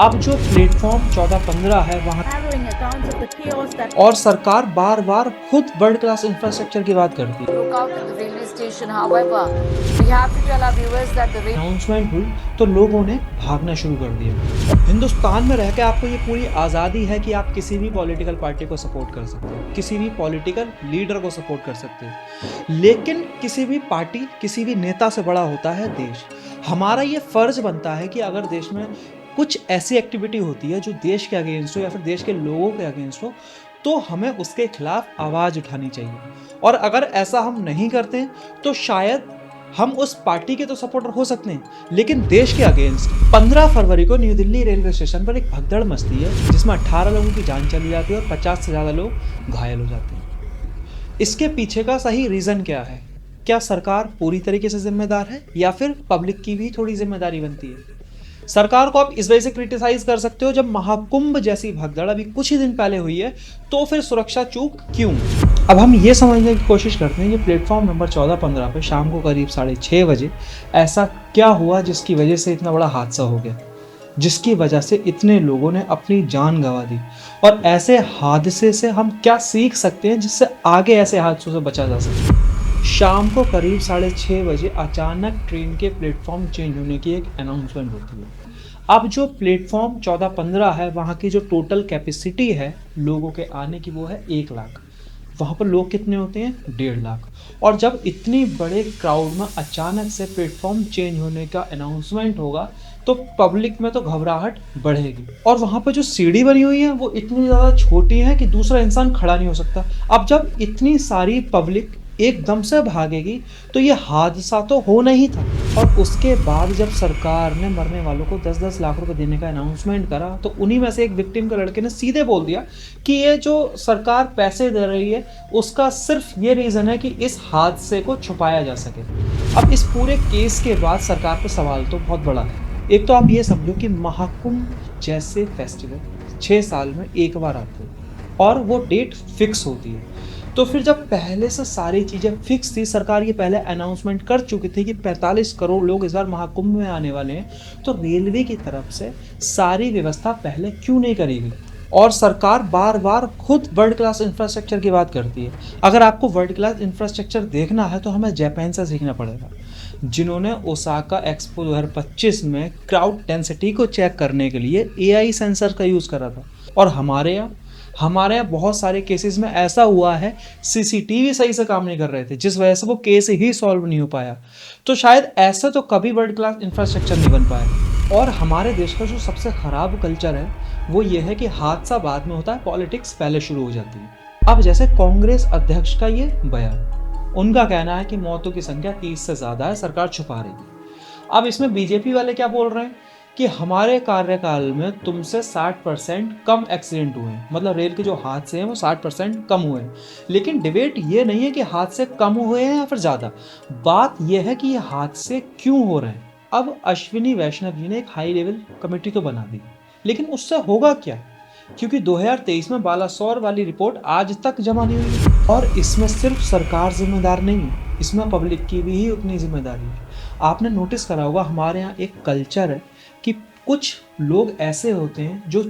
अब जो प्लेटफॉर्म 14-15 है वहाँ narrowing accounts of the chaos that और सरकार बार बार खुद वर्ल्ड क्लास इंफ्रास्ट्रक्चर की बात करती है। broke out at the railway station. However, we have to tell our viewers that the announcement हुई तो लोगों ने भागना शुरू कर दिया। हिंदुस्तान में रह के आपको ये पूरी आज़ादी है कि आप किसी भी पॉलिटिकल पार्टी को सपोर्ट कर सकते हो, किसी भी पॉलिटिकल लीडर को सपोर्ट कर सकते हो, लेकिन किसी भी पार्टी किसी भी नेता से बड़ा होता है देश। हमारा ये फर्ज बनता है कि अगर देश में कुछ ऐसी एक्टिविटी होती है जो देश के अगेंस्ट हो या फिर देश के लोगों के अगेंस्ट हो, तो हमें उसके खिलाफ आवाज़ उठानी चाहिए। और अगर ऐसा हम नहीं करते तो शायद हम उस पार्टी के तो सपोर्टर हो सकते हैं, लेकिन देश के अगेंस्ट। 15 फरवरी को न्यू दिल्ली रेलवे स्टेशन पर एक भगदड़ मचती है जिसमें 18 लोगों की जान चली जाती है और 50 से ज़्यादा लोग घायल हो जाते हैं। इसके पीछे का सही रीज़न क्या है? क्या सरकार पूरी तरीके से जिम्मेदार है या फिर पब्लिक की भी थोड़ी जिम्मेदारी बनती है? सरकार को आप इस वजह से क्रिटिसाइज कर सकते हो, जब महाकुंभ जैसी भगदड़ अभी कुछ ही दिन पहले हुई है तो फिर सुरक्षा चूक क्यों? अब हम ये समझने की कोशिश करते हैं कि प्लेटफॉर्म नंबर 14-15 पे शाम को करीब 6:30 बजे ऐसा क्या हुआ जिसकी वजह से इतना बड़ा हादसा हो गया, जिसकी वजह से इतने लोगों ने अपनी जान गंवा दी। और ऐसे हादसे से हम क्या सीख सकते हैं जिससे आगे ऐसे हादसों से बचा जा सके? शाम को करीब 6:30 बजे अचानक ट्रेन के प्लेटफॉर्म चेंज होने की एक अनाउंसमेंट होती है। अब जो प्लेटफॉर्म 14-15 है वहाँ की जो टोटल कैपेसिटी है लोगों के आने की वो है 1 लाख। वहाँ पर लोग कितने होते हैं? 1.5 लाख। और जब इतनी बड़े क्राउड में अचानक से प्लेटफॉर्म चेंज होने का अनाउंसमेंट होगा तो पब्लिक में तो घबराहट बढ़ेगी। और वहाँ पर जो सीढ़ी बनी हुई है वो इतनी ज़्यादा छोटी है कि दूसरा इंसान खड़ा नहीं हो सकता। अब जब इतनी सारी पब्लिक एकदम से भागेगी तो ये हादसा तो होना ही था। और उसके बाद जब सरकार ने मरने वालों को 10-10 लाख रुपए देने का अनाउंसमेंट करा तो उन्हीं में से एक विक्टिम के लड़के ने सीधे बोल दिया कि ये जो सरकार पैसे दे रही है उसका सिर्फ ये रीज़न है कि इस हादसे को छुपाया जा सके। अब इस पूरे केस के बाद सरकार पर सवाल तो बहुत बड़ा है। एक तो आप ये समझो कि महाकुंभ जैसे फेस्टिवल 6 साल में एक बार आते हैं और वो डेट फिक्स होती है। तो फिर जब पहले से सारी चीज़ें फिक्स थी, सरकार ये पहले अनाउंसमेंट कर चुकी थी कि 45 करोड़ लोग इस बार महाकुंभ में आने वाले हैं, तो रेलवे की तरफ से सारी व्यवस्था पहले क्यों नहीं करी गई? और सरकार बार बार खुद वर्ल्ड क्लास इंफ्रास्ट्रक्चर की बात करती है। अगर आपको वर्ल्ड क्लास इंफ्रास्ट्रक्चर देखना है तो हमें जापान से सीखना पड़ेगा, जिन्होंने ओसाका एक्सपो 2025 में क्राउड डेंसिटी को चेक करने के लिए एआई सेंसर का यूज़ करा था। और हमारे यहाँ बहुत सारे केसेस में ऐसा हुआ है सीसीटीवी सही से काम नहीं कर रहे थे जिस वजह से वो केस ही सॉल्व नहीं हो पाया। तो शायद ऐसा तो कभी वर्ल्ड क्लास इंफ्रास्ट्रक्चर नहीं बन पाया। और हमारे देश का जो सबसे ख़राब कल्चर है वो ये है कि हादसा बाद में होता है, पॉलिटिक्स पहले शुरू हो जाती है। अब जैसे कांग्रेस अध्यक्ष का ये बयान, उनका कहना है कि मौतों की संख्या 30 से ज़्यादा है, सरकार छुपा रही है। अब इसमें बीजेपी वाले क्या बोल रहे हैं कि हमारे कार्यकाल में तुमसे 60% कम एक्सीडेंट हुए हैं, मतलब रेल के जो हादसे हैं वो 60% कम हुए हैं। लेकिन डिबेट ये नहीं है कि हादसे कम हुए हैं या फिर ज़्यादा, बात यह है कि ये हादसे क्यों हो रहे हैं। अब अश्विनी वैष्णव जी ने एक हाई लेवल कमेटी तो बना दी, लेकिन उससे होगा क्या? क्योंकि 2023 में बालासोर वाली रिपोर्ट आज तक जमा नहीं हुई। और इसमें सिर्फ सरकार जिम्मेदार नहीं है, इसमें पब्लिक की भी ही उतनी जिम्मेदारी है। आपने नोटिस करा होगा हमारे यहाँ एक कल्चर है कि कुछ लोग ऐसे होते हैं जो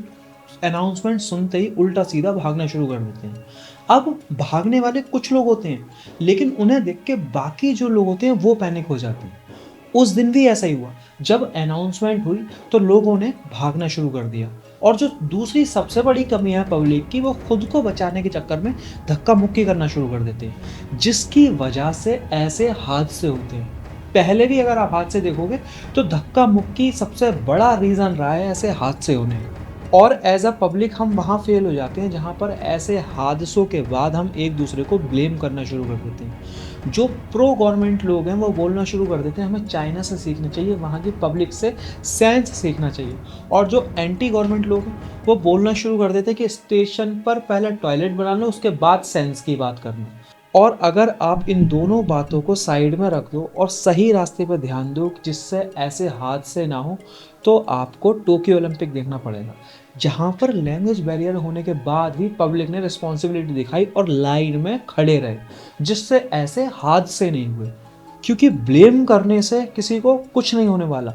अनाउंसमेंट सुनते ही उल्टा सीधा भागना शुरू कर देते हैं। अब भागने वाले कुछ लोग होते हैं, लेकिन उन्हें देख के बाकी जो लोग होते हैं वो पैनिक हो जाते हैं। उस दिन भी ऐसा ही हुआ, जब अनाउंसमेंट हुई तो लोगों ने भागना शुरू कर दिया। और जो दूसरी सबसे बड़ी कमी है पब्लिक की, वो खुद को बचाने के चक्कर में धक्का मुक्की करना शुरू कर देते हैं, जिसकी वजह से ऐसे हादसे होते हैं। पहले भी अगर आप हादसे देखोगे तो धक्का मुक्की सबसे बड़ा रीज़न रहा है ऐसे हादसे होने का। और एज अ पब्लिक हम वहाँ फेल हो जाते हैं जहाँ पर ऐसे हादसों के बाद हम एक दूसरे को ब्लेम करना शुरू कर देते हैं। जो प्रो गवर्नमेंट लोग हैं वो बोलना शुरू कर देते हैं हमें चाइना से सीखना चाहिए, वहाँ की पब्लिक से सेंस सीखना चाहिए। और जो एंटी गवर्नमेंट लोग हैं वो बोलना शुरू कर देते हैं कि स्टेशन पर पहले टॉयलेट बना लो, उसके बाद सेंस की बात करना। और अगर आप इन दोनों बातों को साइड में रख दो और सही रास्ते पर ध्यान दो जिससे ऐसे हादसे ना हो, तो आपको टोक्यो ओलंपिक देखना पड़ेगा, जहाँ पर लैंग्वेज बैरियर होने के बाद भी पब्लिक ने रिस्पॉन्सिबिलिटी दिखाई और लाइन में खड़े रहे, जिससे ऐसे हादसे नहीं हुए। क्योंकि ब्लेम करने से किसी को कुछ नहीं होने वाला।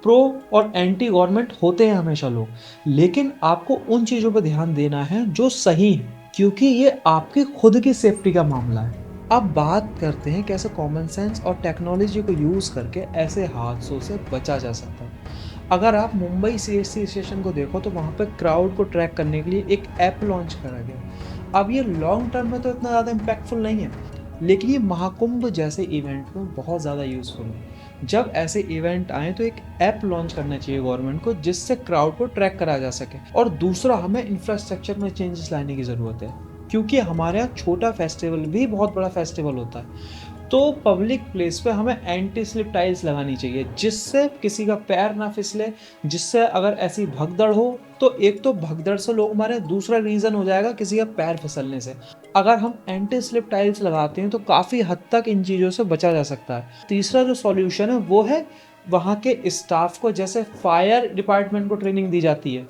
प्रो और एंटी गवर्नमेंट होते हैं हमेशा लोग, लेकिन आपको उन चीज़ों पर ध्यान देना है जो सही है, क्योंकि ये आपकी खुद की सेफ्टी का मामला है। अब बात करते हैं कैसे कॉमन सेंस और टेक्नोलॉजी को यूज़ करके ऐसे हादसों से बचा जा सकता है। अगर आप मुंबई सीएसटी स्टेशन को देखो तो वहाँ पे क्राउड को ट्रैक करने के लिए एक ऐप लॉन्च करा गया। अब ये लॉन्ग टर्म में तो इतना ज़्यादा इम्पैक्टफुल नहीं है, लेकिन ये महाकुंभ जैसे इवेंट में बहुत ज़्यादा यूज़फुल है। जब ऐसे इवेंट आए तो एक ऐप लॉन्च करना चाहिए गवर्नमेंट को, जिससे क्राउड को ट्रैक करा जा सके। और दूसरा, हमें इंफ्रास्ट्रक्चर में चेंजेस लाने की ज़रूरत है, क्योंकि हमारे यहाँ छोटा फेस्टिवल भी बहुत बड़ा फेस्टिवल होता है। तो पब्लिक प्लेस पे हमें एंटी स्लिप टाइल्स लगानी चाहिए, जिससे किसी का पैर ना फिसले, जिससे अगर ऐसी भगदड़ हो तो एक तो भगदड़ से लोग मारे, दूसरा रीज़न हो जाएगा किसी का पैर फिसलने से। अगर हम एंटी स्लिप टाइल्स लगाते हैं तो काफ़ी हद तक इन चीज़ों से बचा जा सकता है। तीसरा जो सॉल्यूशन है वो है वहाँ के स्टाफ को, जैसे फायर डिपार्टमेंट को ट्रेनिंग दी जाती है,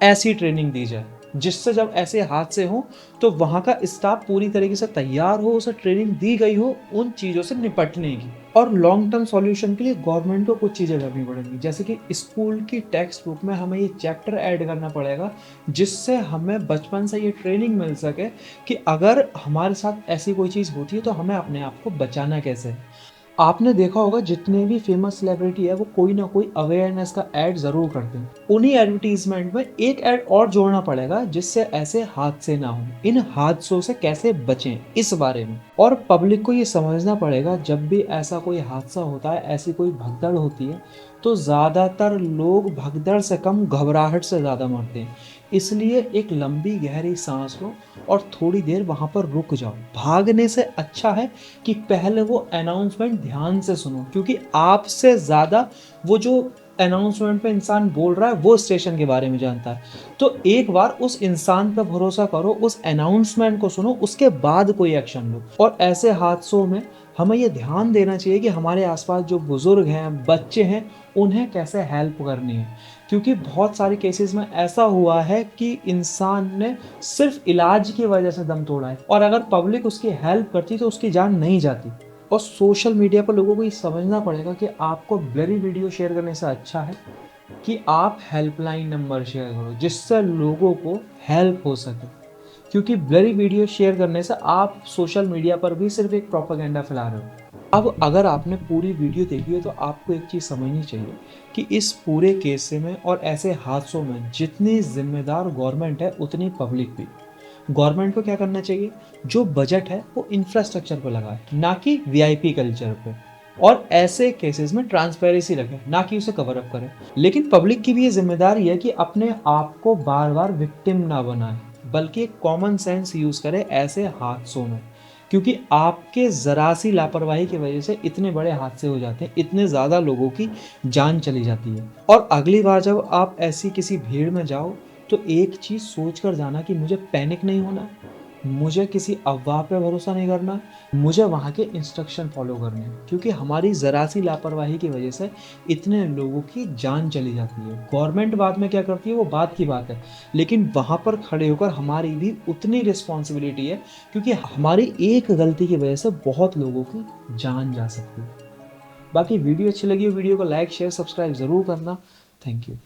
ऐसी ट्रेनिंग दी जाए, जिससे जब ऐसे हादसे हों तो वहाँ का स्टाफ पूरी तरीके से तैयार हो, उसे ट्रेनिंग दी गई हो उन चीज़ों से निपटने की। और लॉन्ग टर्म सॉल्यूशन के लिए गवर्नमेंट को कुछ चीज़ें करनी पड़ेंगी, जैसे कि स्कूल की टेक्स्ट बुक में हमें ये चैप्टर ऐड करना पड़ेगा, जिससे हमें बचपन से ये ट्रेनिंग मिल सके कि अगर हमारे साथ ऐसी कोई चीज़ होती है तो हमें अपने आप को बचाना कैसे है। आपने देखा होगा जितने भी फेमस सेलिब्रिटी है वो कोई ना कोई अवेयरनेस का ऐड ज़रूर करते हैं। उन्हीं एडवर्टीजमेंट में एक ऐड और जोड़ना पड़ेगा, जिससे ऐसे हादसे ना हो, इन हादसों से कैसे बचें इस बारे में। और पब्लिक को ये समझना पड़ेगा, जब भी ऐसा कोई हादसा होता है, ऐसी कोई भगदड़ होती है, तो ज़्यादातर लोग भगदड़ से कम घबराहट से ज़्यादा मरते हैं। इसलिए एक लंबी गहरी सांस लो और थोड़ी देर वहाँ पर रुक जाओ। भागने से अच्छा है कि पहले वो अनाउंसमेंट ध्यान से सुनो, क्योंकि आपसे ज़्यादा वो जो अनाउंसमेंट पे इंसान बोल रहा है वो स्टेशन के बारे में जानता है। तो एक बार उस इंसान पर भरोसा करो, उस अनाउंसमेंट को सुनो, उसके बाद कोई एक्शन लो। और ऐसे हादसों में हमें ये ध्यान देना चाहिए कि हमारे आसपास जो बुज़ुर्ग हैं, बच्चे हैं, उन्हें कैसे हेल्प करनी है, क्योंकि बहुत सारे केसेस में ऐसा हुआ है कि इंसान ने सिर्फ इलाज की वजह से दम तोड़ा है, और अगर पब्लिक उसकी हेल्प करती तो उसकी जान नहीं जाती। और सोशल मीडिया पर लोगों को ये समझना पड़ेगा कि आपको ब्लरी वीडियो शेयर करने से अच्छा है कि आप हेल्पलाइन नंबर शेयर करो, जिससे लोगों को हेल्प हो सके। क्योंकि ब्लरी वीडियो शेयर करने से आप सोशल मीडिया पर भी सिर्फ एक प्रोपेगेंडा फैला रहे हो। अब अगर आपने पूरी वीडियो देखी है तो आपको एक चीज़ समझनी चाहिए कि इस पूरे केस में और ऐसे हादसों में जितनी जिम्मेदार गवर्नमेंट है उतनी पब्लिक भी। गवर्नमेंट को क्या करना चाहिए, जो बजट है वो इंफ्रास्ट्रक्चर पर लगाए, ना कि वीआईपी कल्चर पे। और ऐसे केसेस में ट्रांसपेरेंसी रखे, ना कि उसे कवर अप करे। लेकिन पब्लिक की भी ये जिम्मेदारी है कि अपने आप को बार बार विक्टिम ना बनाए, बल्कि कॉमन सेंस यूज़ करे ऐसे हादसों में, क्योंकि आपके ज़रा सी लापरवाही की वजह से इतने बड़े हादसे हो जाते हैं, इतने ज़्यादा लोगों की जान चली जाती है। और अगली बार जब आप ऐसी किसी भीड़ में जाओ तो एक चीज़ सोच कर जाना कि मुझे पैनिक नहीं होना, मुझे किसी अफवाह पे भरोसा नहीं करना, मुझे वहाँ के इंस्ट्रक्शन फॉलो करने हैं, क्योंकि हमारी ज़रा सी लापरवाही की वजह से इतने लोगों की जान चली जाती है। गवर्नमेंट बाद में क्या करती है वो बात की बात है, लेकिन वहाँ पर खड़े होकर हमारी भी उतनी रिस्पॉन्सिबिलिटी है, क्योंकि हमारी एक गलती की वजह से बहुत लोगों की जान जा सकती है। बाकी वीडियो अच्छी लगी हो वीडियो को लाइक शेयर सब्सक्राइब ज़रूर करना। Thank you.